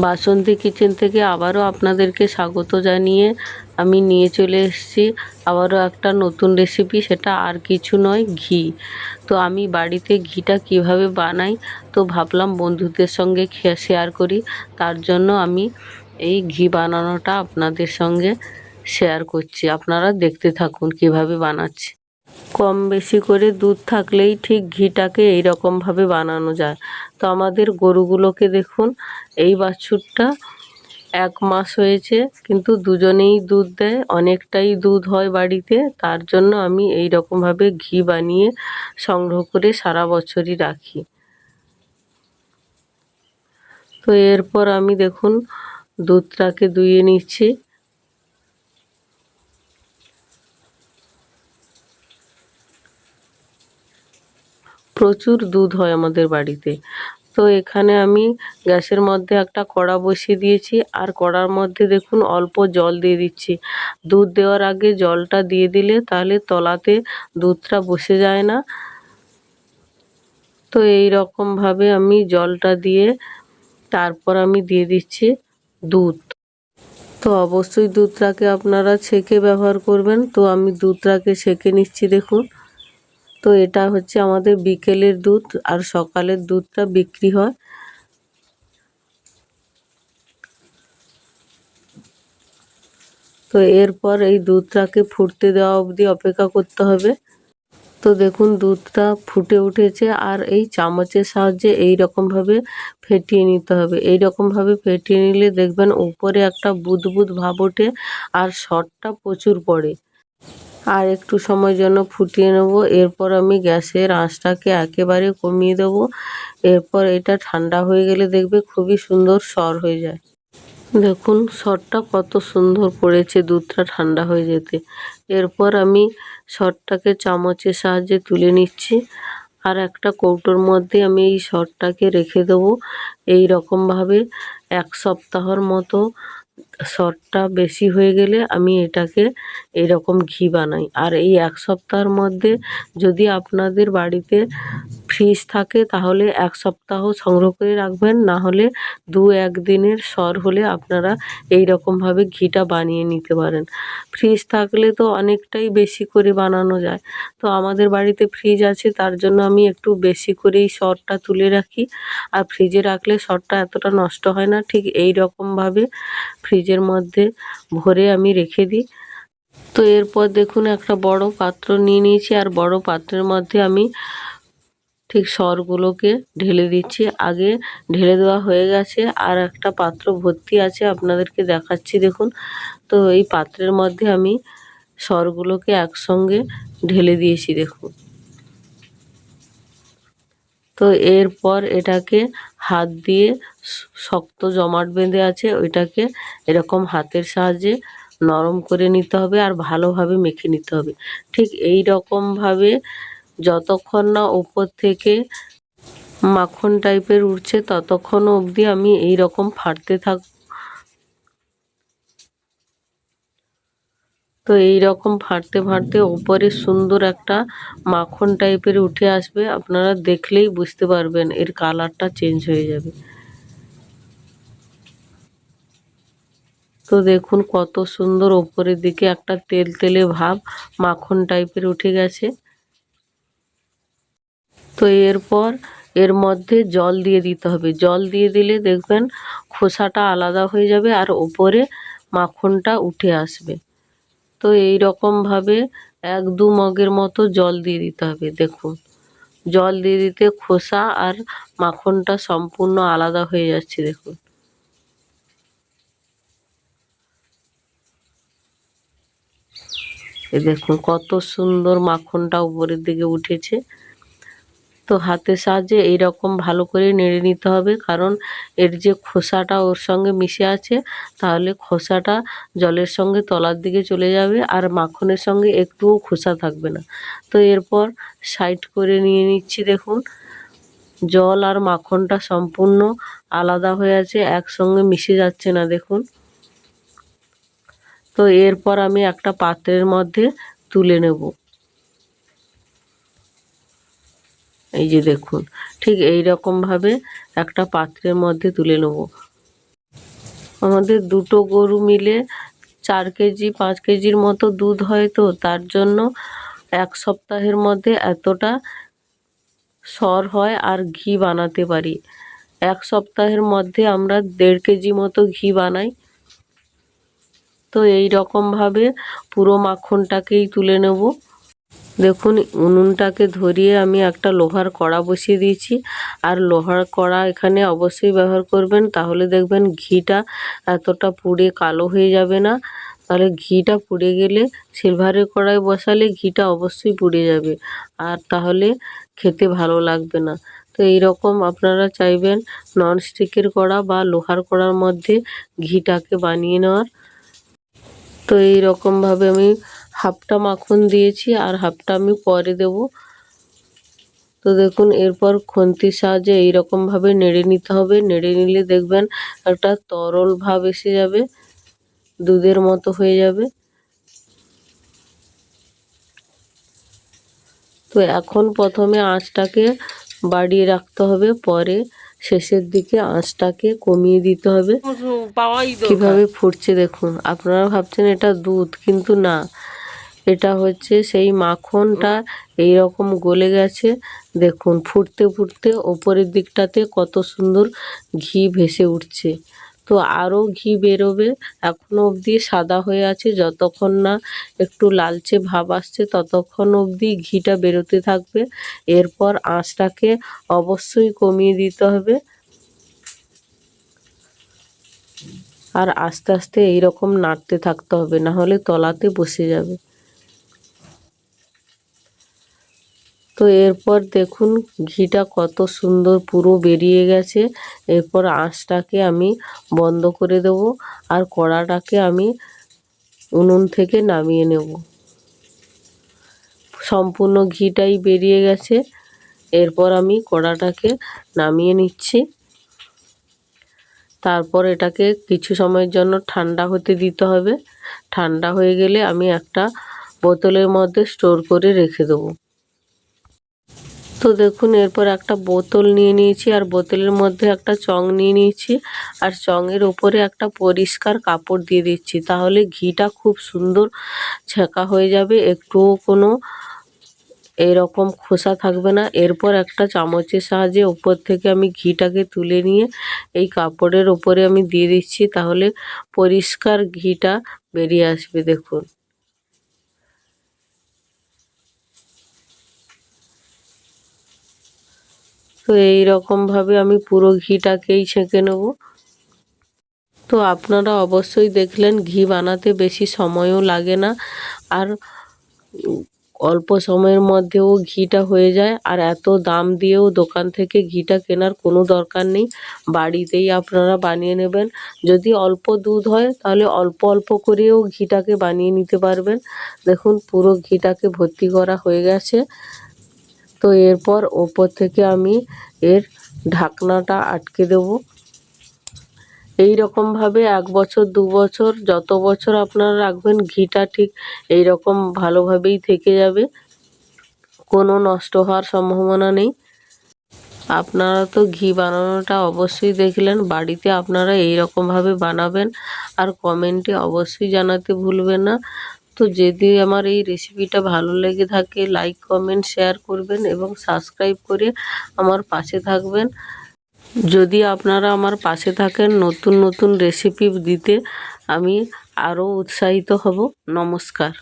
বাসন্তী kitchen থেকে আবারও আপনাদেরকে স্বাগত জানিয়ে আমি নিয়ে চলে এসেছি আবারও একটা নতুন রেসিপি। সেটা আর কিছু নয়, ঘি। তো আমি বাড়িতে ঘিটা কিভাবে বানাই তো ভাবলাম বন্ধুদের সঙ্গে শেয়ার করি। তার জন্য আমি এই ঘি বানানোটা আপনাদের সঙ্গে শেয়ার করছি। আপনারা দেখতে থাকুন কিভাবে বানাচ্ছি। কম বেশি করে দুধ থাকলেই ঠিক ঘিটাকে এইরকমভাবে বানানো যায়। তো আমাদের গরুগুলোকে দেখুন, এই বাছুরটা 1 মাস হয়েছে, কিন্তু দুজনেই দুধ দেয়, অনেকটাই দুধ হয় বাড়িতে। তার জন্য আমি এই রকমভাবে ঘি বানিয়ে সংগ্রহ করে সারা বছরই রাখি। তো এরপর আমি দেখুন দুধটাকে দুইয়ে নিচ্ছি। প্রচুর দুধ হয় আমাদের বাড়িতে। তো এখানে আমি গ্যাসের মধ্যে একটা কড়া বসিয়ে দিয়েছি, আর কড়ার মধ্যে দেখুন অল্প জল দিয়ে দিচ্ছি। দুধ দেওয়ার আগে জলটা দিয়ে দিলে তাহলে তলাতে দুধটা বসে যায় না। তো এই রকমভাবে আমি জলটা দিয়ে তারপর আমি দিয়ে দিচ্ছি দুধ। তো অবশ্যই দুধটাকে আপনারা ছেঁকে ব্যবহার করবেন। তো আমি দুধটাকে ছেঁকে নিচ্ছি দেখুন। তো এটা হচ্ছে আমাদের বিকেলের দুধ, আর সকালের দুধটা বিক্রি হয়। তো এরপর এই দুধটাকে ফুটতে দেওয়া অবধি অপেক্ষা করতে হবে। তো দেখুন দুধটা ফুটে উঠেছে, আর এই চামচের সাহায্যে এই রকমভাবে ফেটিয়ে নিতে হবে। এই রকমভাবে ফেটিয়ে নিলে দেখবেন উপরে একটা বুদবুদ ভাব ওঠে, আর সরটা প্রচুর পড়ে। আর একটু সময় জন্য ফুটিয়ে নেব। এরপর আমি গ্যাসের আঁচটাকে একেবারে কমিয়ে দেব। এরপর এটা ঠান্ডা হয়ে গেলে দেখবে খুবই সুন্দর সর হয়ে যায়। দেখুন সরটা কত সুন্দর পড়েছে দুধটা ঠান্ডা হয়ে যেতে। এরপর আমি সরটাকে চামচের সাহায্যে তুলে নিচ্ছি, আর একটা কৌটোর মধ্যে আমি এই সরটাকে রেখে দেবো। এই রকমভাবে 1 সপ্তাহর মতো সরটা বেশি হয়ে গেলে আমি এটাকে এইরকম ঘি বানাই। আর এই 1 সপ্তাহের মধ্যে যদি আপনাদের বাড়িতে ফ্রিজ থাকে তাহলে 1 সপ্তাহ সংগ্রহ করে রাখবেন, না হলে 2-1 দিনের সর হলে আপনারা এই রকমভাবে ঘিটা বানিয়ে নিতে পারেন। ফ্রিজ থাকলে তো অনেকটাই বেশি করে বানানো যায়। তো আমাদের বাড়িতে ফ্রিজ আছে, তার জন্য আমি একটু বেশি করেই সরটা তুলে রাখি। আর ফ্রিজে রাখলে সরটা এতটা নষ্ট হয় না। ঠিক এই রকমভাবে ফ্রিজের মধ্যে ভরে আমি রেখে দিই। তো এরপর দেখুন একটা বড় পাত্র নিয়ে নিয়েছি, আর বড় পাত্রের মধ্যে আমি ঠিক সরগুলোকে ঢেলে দিচ্ছি। আগে ঢেলে দেওয়া হয়ে গেছে, আর একটা পাত্র ভর্তি আছে, আপনাদেরকে দেখাচ্ছি দেখুন। তো এই পাত্রের মধ্যে আমি সরগুলোকে একসঙ্গে ঢেলে দিয়েছি দেখুন। তো এরপর এটাকে হাত দিয়ে শক্ত জমাট বেঁধে আছে ওইটাকে এরকম হাতের সাহায্যে নরম করে নিতে হবে, আর ভালোভাবে মেখে নিতে হবে। ঠিক এই রকমভাবে যতক্ষণ না উপর থেকে মাখন টাইপের উঠছে ততক্ষণ অবধি আমি এই রকম ফাটতে থাক। তো এই রকম ফাটতে ফাটতে ওপরে সুন্দর একটা মাখন টাইপের উঠে আসবে। আপনারা দেখলেই বুঝতে পারবেন এর কালারটা চেঞ্জ হয়ে যাবে। তো দেখুন কত সুন্দর ওপরের দিকে একটা তেলতেলে ভাব মাখন টাইপের উঠে গেছে। তো এরপর এর মধ্যে জল দিয়ে দিতে হবে। জল দিয়ে দিলে দেখবেন খোসাটা আলাদা হয়ে যাবে, আর ওপরে মাখনটা উঠে আসবে। তো এই রকমভাবে 1-2 মগের মতো জল দিয়ে দিতে হবে। দেখুন জল দিয়ে দিতে খোসা আর মাখনটা সম্পূর্ণ আলাদা হয়ে যাচ্ছে দেখুন। এই দেখুন কত সুন্দর মাখনটা উপরের দিকে উঠেছে। তো হাতের সাহায্যে এইরকম ভালো করে নেড়ে নিতে হবে, কারণ এর যে খোসাটা ওর সঙ্গে মিশে আছে, তাহলে খোসাটা জলের সঙ্গে তলার দিকে চলে যাবে, আর মাখনের সঙ্গে একটুও খোসা থাকবে না। তো এরপর সাইড করে নিয়ে নিচ্ছি দেখুন। জল আর মাখনটা সম্পূর্ণ আলাদা হয়ে আছে, একসঙ্গে মিশে যাচ্ছে না দেখুন। তো এরপর আমি একটা পাত্রের মধ্যে তুলে নেব। এই যে দেখুন ঠিক এই রকমভাবে একটা পাত্রের মধ্যে তুলে নেব। আমাদের দুটো গরু মিলে 4 কেজি 5 কেজির মতো দুধ হয়, তো তার জন্য 1 সপ্তাহের মধ্যে এতটা সর হয় আর ঘি বানাতে পারি। 1 সপ্তাহের মধ্যে আমরা 1.5 কেজি মতো ঘি বানাই। তো এই রকমভাবে পুরো মাখনটাকেই তুলে নেব। দেখুন উনুনটাকে ধরিয়ে আমি একটা লোহার কড়া বসিয়ে দিয়েছি, আর লোহার কড়া এখানে অবশ্যই ব্যবহার করবেন, তাহলে দেখবেন ঘিটা এতটা পুড়ে কালো হয়ে যাবে না। তাহলে ঘিটা পুড়ে গেলে সিলভারের কড়াই বসালে ঘিটা অবশ্যই পুড়ে যাবে, আর তাহলে খেতে ভালো লাগবে না। তো এইরকম আপনারা চাইবেন ননস্টিকের কড়া বা লোহার কড়ার মধ্যে ঘিটাকে বানিয়ে নেওয়ার। তো এই রকমভাবে আমি হাফটা মাখন দিয়েছি আর হাফটা আমি পরে দেব। তো দেখুন এরপর খুন্তির সাহায্যে এইরকমভাবে নেড়ে নিতে হবে। নেড়ে নিলে দেখবেন একটা তরল ভাব এসে যাবে, দুধের মতো হয়ে যাবে। তো এখন প্রথমে আঁচটাকে বাড়িয়ে রাখতে হবে, পরে শেষের দিকে আঁচটাকে কমিয়ে দিতে হবে। কিভাবে ফুটছে দেখুন। আপনারা ভাবছেন এটা দুধ, কিন্তু না, এটা হচ্ছে সেই মাখনটা এইরকম গলে গেছে। দেখুন ফুটতে ফুটতে ওপরের দিকটাতে কত সুন্দর ঘি ভেসে উঠছে। তো আরও ঘি বেরোবে, এখনও অবধি সাদা হয়ে আছে। যতক্ষণ না একটু লালচে ভাব আসছে ততক্ষণ অবধি ঘিটা বেরোতে থাকবে। এরপর আঁচটাকে অবশ্যই কমিয়ে দিতে হবে, আর আস্তে আস্তে এইরকম নাড়তে থাকতে হবে, না হলে তলাতে বসে যাবে। তো এরপর দেখুন ঘিটা কত সুন্দর পুরো বেরিয়ে গেছে। এরপর আঁচটাকে আমি বন্ধ করে দেব, আর কড়াটাকে আমি উনুন থেকে নামিয়ে নেব। সম্পূর্ণ ঘিটাই বেরিয়ে গেছে। এরপর আমি কড়াটাকে নামিয়ে নিচ্ছি। তারপর এটাকে কিছু সময়ের জন্য ঠান্ডা হতে দিতে হবে। ঠান্ডা হয়ে গেলে আমি একটা বোতলের মধ্যে স্টোর করে রেখে দেবো। তো দেখুন এরপর একটা বোতল নিয়ে নিয়েছি, আর বোতলের মধ্যে একটা চং নিয়ে নিয়েছি, আর চঙের ওপরে একটা পরিষ্কার কাপড় দিয়ে দিচ্ছি। তাহলে ঘিটা খুব সুন্দর ছেঁকা হয়ে যাবে, একটুও কোনো এরকম খোসা থাকবে না। এরপর একটা চামচের সাহায্যে উপর থেকে আমি ঘিটাকে তুলে নিয়ে এই কাপড়ের ওপরে আমি দিয়ে দিচ্ছি, তাহলে পরিষ্কার ঘিটা বেরিয়ে আসবে। দেখুন তো এই রকমভাবে আমি পুরো ঘিটাকেই ছেঁকে নেব। তো আপনারা অবশ্যই দেখলেন ঘি বানাতে বেশি সময়ও লাগে না, আর অল্প সময়ের মধ্যেও ঘিটা হয়ে যায়। আর এত দাম দিয়েও দোকান থেকে ঘিটা কেনার কোনো দরকার নেই, বাড়িতেই আপনারা বানিয়ে নেবেন। যদি অল্প দুধ হয় তাহলে অল্প অল্প করেও ঘিটাকে বানিয়ে নিতে পারবেন। দেখুন পুরো ঘিটাকে ভর্তি করা হয়ে গেছে। তো এরপর ওপর থেকে আমি এর ঢাকনাটা আটকে দেব। এই রকমভাবে 1 বছর 2 বছর যত বছর আপনারা রাখবেন ঘিটা ঠিক এই রকম ভালোভাবেই থেকে যাবে, কোনো নষ্ট হওয়ার সম্ভাবনা নেই। আপনারা তো ঘি বানানোটা অবশ্যই দেখলেন, বাড়িতে আপনারা এই রকমভাবে বানাবেন, আর কমেন্টে অবশ্যই জানাতে ভুলবেন না। তো যদি আমার এই রেসিপিটা ভালো লেগে থাকে লাইক কমেন্ট শেয়ার করবেন এবং সাবস্ক্রাইব করে আমার পাশে থাকবেন। যদি আপনারা আমার পাশে থাকেন নতুন নতুন রেসিপি দিতে আমি আরও উৎসাহিত হব। নমস্কার।